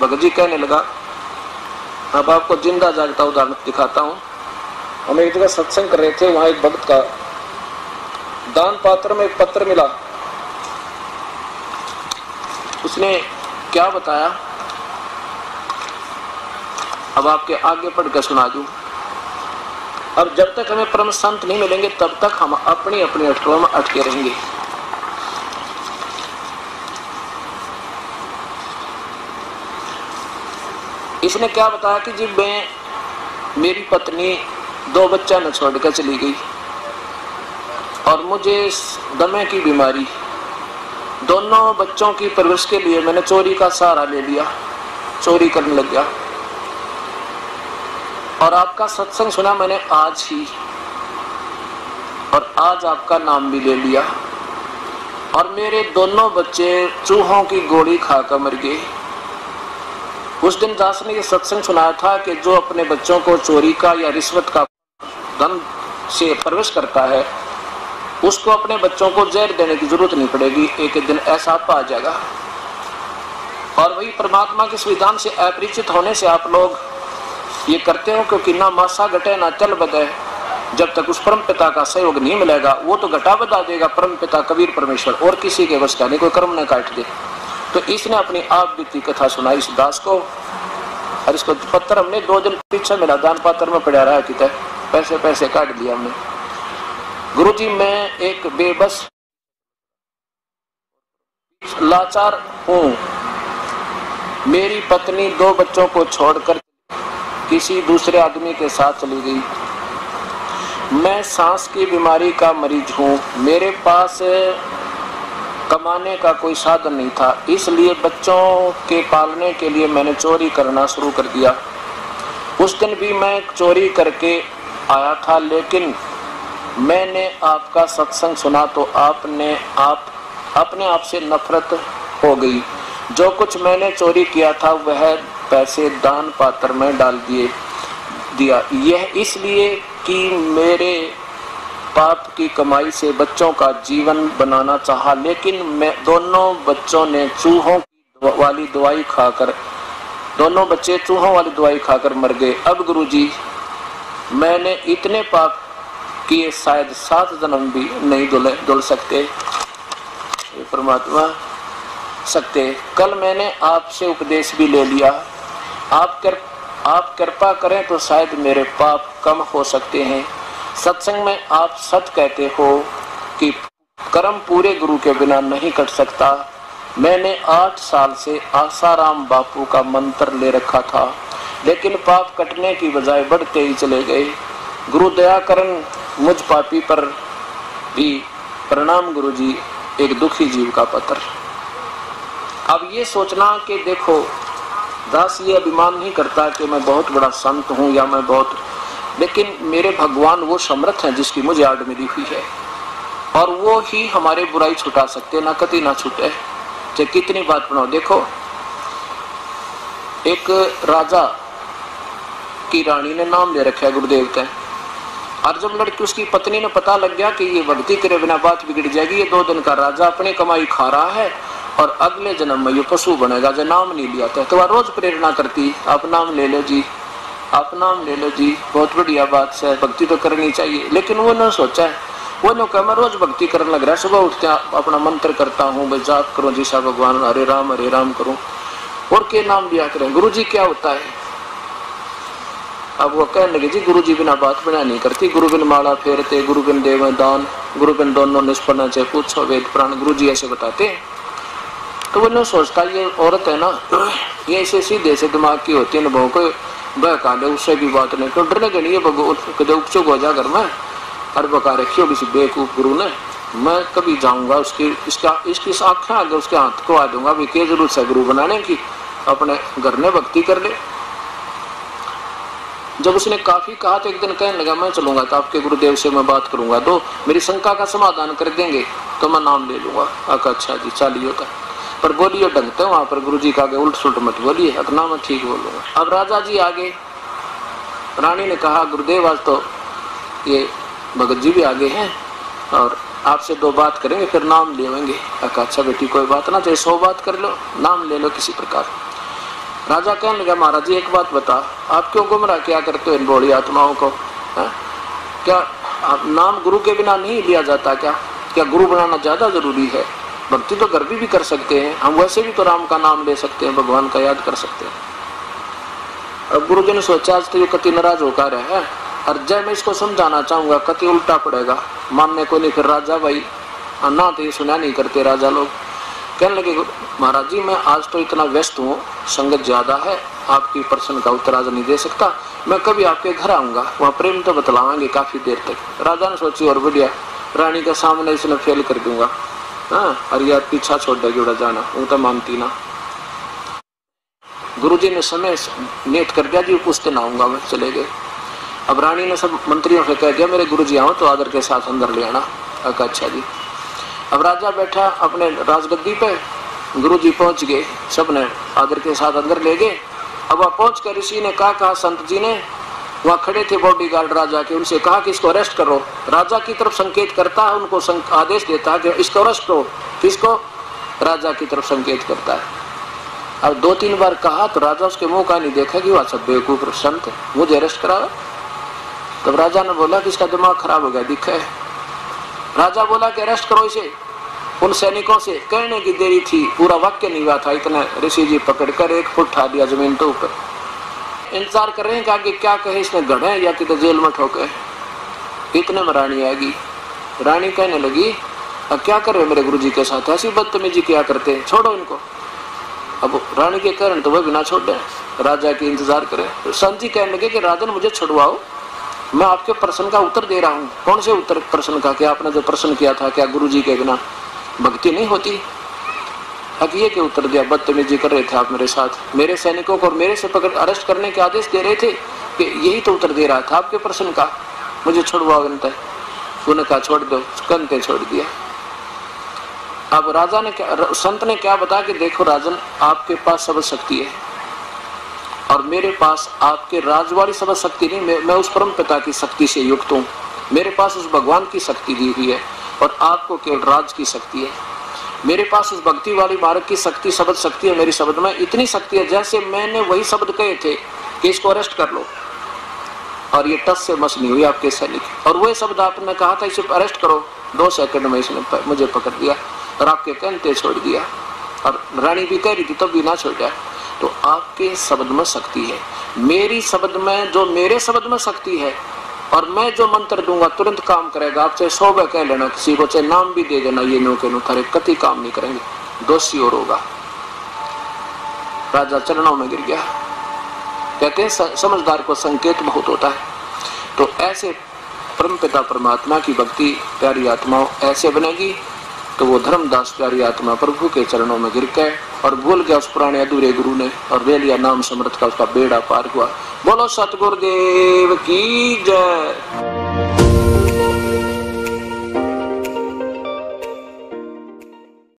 भगत जी कहने लगा, अब आपको जिंदा जागता उदाहरण दिखाता हूँ। हम एक जगह सत्संग कर रहे थे, वहां एक भक्त का दान पात्र में एक पत्र मिला। उसने क्या बताया, अब आपके आगे पढ़ कर सुना दूं। अब जब तक हमें परम संत नहीं मिलेंगे तब तक हम अपनी अपनी अटकलों में अटके रहेंगे। इसने क्या बताया कि जब मेरी पत्नी 2 बच्चा न छोड़कर चली गई और मुझे दमे की बीमारी, दोनों बच्चों की परवरिश के लिए मैंने चोरी का सहारा ले लिया, चोरी करने लग गया। और आपका सत्संग सुना मैंने आज ही, और आज आपका नाम भी ले लिया, और मेरे दोनों बच्चे चूहों की गोली खाकर मर गए। उस दिन दास ने ये सत्संग सुनाया था कि जो अपने बच्चों को चोरी का या रिश्वत का धन से परवरिश करता है, उसको अपने बच्चों को जहर देने की जरूरत नहीं पड़ेगी, एक दिन ऐसा आ जाएगा। और वही परमात्मा के विधान से अपरिचित होने से आप लोग ये करते हो, क्योंकि ना मासा घटे ना चल बदे। जब तक उस परम पिता का सहयोग नहीं मिलेगा, वो तो घटा बता देगा परम पिता कबीर परमेश्वर, और किसी के वश का नहीं, कोई कर्म न काट दे। तो इसने अपनी आप बीती कथा सुनाई इस दास को, और इसको पत्थर हमने 2 दिन पीछे मिला, दान पात्र में पड़ा रहा कि पैसे पैसे काट लिया हमने। गुरुजी मैं एक बेबस लाचार हूँ, मेरी पत्नी 2 बच्चों को छोड़कर किसी दूसरे आदमी के साथ चली गई। मैं सांस की बीमारी का मरीज हूँ, मेरे पास कमाने का कोई साधन नहीं था, इसलिए बच्चों के पालने के लिए मैंने चोरी करना शुरू कर दिया। उस दिन भी मैं चोरी करके आया था, लेकिन मैंने आपका सत्संग सुना तो अपने आप से नफरत हो गई। जो कुछ मैंने चोरी किया था वह पैसे दान पात्र में डाल दिया। यह इसलिए कि मेरे पाप की कमाई से बच्चों का जीवन बनाना चाहा, लेकिन मैं दोनों बच्चों ने चूहों वाली दवाई खाकर, दोनों बच्चे चूहों वाली दवाई खाकर मर गए। अब गुरुजी मैंने इतने पाप किए, शायद 7 जन्म भी नहीं धुल सकते, परमात्मा सकते। कल मैंने आपसे उपदेश भी ले लिया, आप कृपा करें तो शायद मेरे पाप कम हो सकते हैं। सत्संग में आप सच कहते हो कि कर्म पूरे गुरु के बिना नहीं कट सकता। मैंने 8 साल से आसाराम बापू का मंत्र ले रखा था, लेकिन पाप कटने की बजाय बढ़ते ही चले गए। गुरु दया करन मुझ पापी पर भी। प्रणाम गुरुजी, एक दुखी जीव का पत्र। अब ये सोचना कि देखो दास ये अभिमान नहीं करता कि मैं बहुत बड़ा संत हूँ या मैं बहुत, लेकिन मेरे भगवान वो समर्थ हैं जिसकी मुझे आड़ मिली हुई है, और वो ही हमारे बुराई छुटा सकते, ना कति ना छूटे, चाहे कितनी बात बनाओ। देखो एक राजा की रानी ने नाम ले रखा है गुरुदेव का, और जब लड़की उसकी पत्नी ने पता लग गया कि ये भक्ति करे बिना बात बिगड़ जाएगी, ये 2 दिन का राजा अपनी कमाई खा रहा है और अगले जन्म में ये पशु बनेगा, जो नाम नहीं लिया था। तो वह रोज प्रेरणा करती, आप नाम ले लो जी, आप नाम ले लो जी, बहुत बढ़िया बात है, भक्ति तो करनी चाहिए। लेकिन वो ने सोचा है, वो ने कहा मैं रोज भक्ति करने लग रहा है, सुबह उठते अपना मंत्र करता हूँ, मैं जाप करूँ जी सा भगवान हरे राम करूँ, और के नाम लिया करें। गुरु जी क्या होता है? अब वो कहने लगे जी गुरु जी बिना बात बना नहीं करती, गुरु बिन माला फेरते, गुरु बिन देव दान, गुरु बिन दोनों निष्पन्न चाहे पूछो वेद प्राण, गुरु जी ऐसे बताते हैं। तो वो नहीं सोचता ये औरत है ना, ये ऐसे सीधे से दिमाग की होती है, बहु को बहका दे, उससे भी बात नहीं, तो डरने के लिए कदे उपचुक हो जा घर में, और बका रखी हो किसी बेवकूफ गुरु ने, मैं कभी जाऊंगा इसकी आंखें आगे उसके हाथ को आ दूंगा, भी क्या जरूरत है गुरु बनाने की, अपने घर में भक्ति कर ले। जब उसने काफी कहा तो एक दिन कहने लगा मैं चलूंगा तो आपके गुरुदेव से मैं बात करूंगा, तो मेरी शंका का समाधान कर देंगे तो मैं नाम ले लूंगा। अच्छा जी चालिए का, पर बोलिए ढंग से वहां पर गुरुजी का आगे उल्ट सुल्ट मत बोलिए, अपना मैं ठीक बोलूंगा। अब राजा जी आगे, रानी ने कहा गुरुदेव आज तो ये भगत जी भी आगे हैं और आपसे 2 बात करेंगे फिर नाम लेंगे। अच्छा बेटी कोई बात ना, चाहे 100 बात कर लो, नाम ले लो किसी प्रकार। राजा कहने लगा, महाराज जी एक बात बता, आप क्यों गुमराह क्या करते हो इन भोली आत्माओं को? क्या नाम गुरु के बिना नहीं लिया जाता? क्या गुरु बनाना ज्यादा जरूरी है? भक्ति तो घर भी कर सकते हैं हम, वैसे भी तो राम का नाम ले सकते हैं, भगवान का याद कर सकते हैं। अब गुरु जी ने सोचा आज तो ये कति नाराज होकर है, और जब मैं इसको समझाना चाहूंगा कति उल्टा पड़ेगा, मानने को नहीं। फिर राजा भाई ना तो ये सुना नहीं करते राजा लोग। कहने लगे, महाराज जी मैं आज तो इतना व्यस्त हूँ, संगत ज्यादा है, आपकी प्रश्न का उत्तर आज नहीं दे सकता, मैं कभी आपके घर आऊंगा, वहाँ प्रेम तो बतलावांगे काफी देर तक। राजा ने सोची और बढ़िया, रानी के सामने इसने फेल कर दूंगा, हाँ, और यार पीछा छोड़ देगी उड़ा जाना, वो तो मानती ना। गुरुजी ने समय नेट कर दिया जी, उस दिन आऊंगा मैं, चले गए। अब रानी ने सब मंत्रियों से कह दिया मेरे गुरुजी आओ तो आदर के साथ अंदर ले आना। अच्छा जी। अब राजा बैठा अपने राजगद्दी पे, गुरुजी पहुंच गए, सबने आदर के साथ अंदर ले गए। अब वहां पहुंच कर ऋषि ने कहा संत जी ने, वहां खड़े थे बॉडीगार्ड राजा के, उनसे कहा कि इसको अरेस्ट करो। राजा की तरफ संकेत करता है, उनको आदेश देता है कि इसको अरेस्ट करो। किसको? राजा की तरफ संकेत करता है। अब 2-3 बार कहा तो राजा उसके मुंह का नहीं देखा कि वह सब बेवकूफ संत मुझे अरेस्ट करा। तब राजा ने बोला कि इसका दिमाग खराब हो गया, दिखा है। राजा बोला कि अरेस्ट करो इसे। उन सैनिकों से कहने की देरी थी, पूरा वाक्य नहीं हुआ था, इतना ऋषि जी पकड़कर 1 फुट उठा दिया जमीन तो ऊपर। इंतजार कर रहे हैं कि आगे क्या कहे, इसने गढ़े या कि तो जेल में ठोके। इतने में रानी आएगी। रानी कहने लगी, अब क्या कर रहे मेरे गुरुजी के साथ, ऐसी बदतमीजी क्या करते, छोड़ो इनको। अब रानी के कारण तो वह बिना छोड़ दे, राजा की इंतजार करे। तो संत जी कहने लगे कि राजन मुझे छुड़वाओ, मैं आपके प्रश्न का उत्तर दे रहा हूँ। कौन से उत्तर प्रश्न का? कि आपने जो प्रश्न किया था, क्या गुरुजी के बिना भक्ति नहीं होती? अब ये क्या उत्तर दिया? बदतमीजी कर रहे थे आप मेरे साथ, मेरे सैनिकों को और मेरे से पकड़ अरेस्ट करने के आदेश दे रहे थे, कि यही तो उत्तर दे रहा था आपके प्रश्न का, मुझे छुड़वाओ। उन्होंने कहा छोड़ दो, कंते छोड़ दिया। अब राजा ने संत ने क्या बताया कि देखो राजन, आपके पास सब शक्ति है और मेरे पास आपके राजवाड़ी सब शक्ति नहीं, मैं उस परम पिता की शक्ति से युक्त हूँ, मेरे पास उस भगवान की शक्ति दी हुई है और आपको केवल राज की शक्ति है। मेरे पास उस भक्ति वाली मार्ग की शक्ति, शब्द शक्ति है मेरी शब्द में, इतनी शक्ति है जैसे मैंने वही शब्द कहे थे कि इसको अरेस्ट कर लो और ये टस से मस नहीं हुई आपके सैनिक, और वही शब्द आपने कहा था इसे अरेस्ट करो, 2 सेकंड में इसने मुझे पकड़ दिया और आपके कहते छोड़ दिया। और रानी भी कह रही थी तब भी ना छोड़ा। तो आपके शब्द में शक्ति है, मेरी शब्द में, जो मेरे शब्द में शक्ति है, और मैं जो मंत्र दूंगा तुरंत काम करेगा। आप चाहे 100 बार कह लेना किसी को, चाहे नाम भी दे देना, ये नो के नो थारे कति काम नहीं करेंगे, दोषी और होगा। राजा चरणों में गिर गया। कहते हैं समझदार को संकेत बहुत होता है। तो ऐसे परमपिता परमात्मा की भक्ति प्यारी आत्माओं ऐसे बनेगी तो वो धर्मदास प्यारी आत्मा प्रभु के चरणों में गिर गए और भूल गया उस पुराने अधूरे गुरु ने और ले लिया नाम समर्थ का, उसका बेड़ा पार हुआ। बोलो सतगुरुदेव की जय।